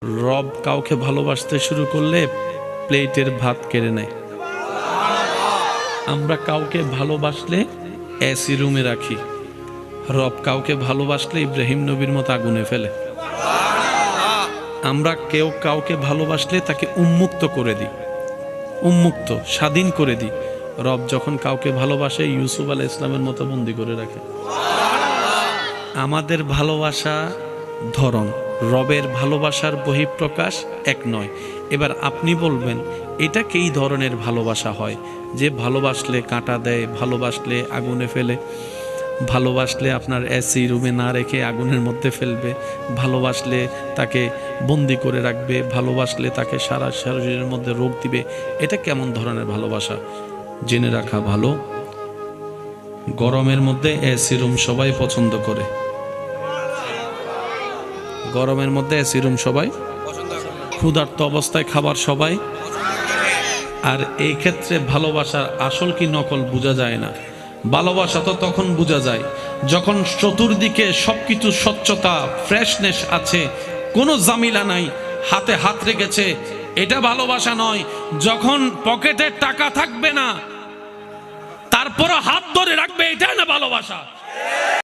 রব কাউকে ভালোবাসতে শুরু করলে প্লেটের ভাত কেড়ে নেয়। আমরা কাউকে ভালোবাসলে এসি রুমে রাখি, রব কাউকে ভালোবাসলে ইব্রাহিম নবীর মতো আগুনে ফেলে। আমরা কেউ কাউকে ভালোবাসলে তাকে উন্মুক্ত করে দিই, উন্মুক্ত স্বাধীন করে দিই। রব যখন কাউকে ভালোবাসে ইউসুফ আলাইহিস সালামের মতো বন্দি করে রাখে। আমাদের ভালোবাসা ধরন, রবের ভালোবাসার বহিঃপ্রকাশ এক নয়। এবার আপনি বলবেন এটা কি ধরনের ভালোবাসা হয়? যে ভালোবাসলে কাঁটা দেয়, ভালোবাসলে আগুনে ফেলে, ভালোবাসলে আপনার এসি রুমে না রেখে আগুনের মধ্যে ফেলবে, ভালোবাসলে তাকে বন্দি করে রাখবে, ভালোবাসলে তাকে সারা শরীরের মধ্যে রোগ দিবে। এটা কেমন ধরনের ভালোবাসা? জেনে রাখা ভালো, গরমের মধ্যে এসি রুম সবাই পছন্দ করে। গরমের মধ্যে এসি রুম সবাই, ক্ষুধার্ত অবস্থায় খাবার সবাই। আর এই ক্ষেত্রে ভালোবাসার আসল কি নকল বোঝা যায় না। ভালোবাসা তো তখন বোঝা যায় যখন চতুর্দিকে সবকিছু স্বচ্ছতা, ফ্রেশনেস আছে, কোনো জামিলা নাই, হাতে হাত রেখেছে, এটা ভালোবাসা নয়। যখন পকেটে টাকা থাকবে না তারপরও হাত ধরে রাখবে, এটা না ভালোবাসা।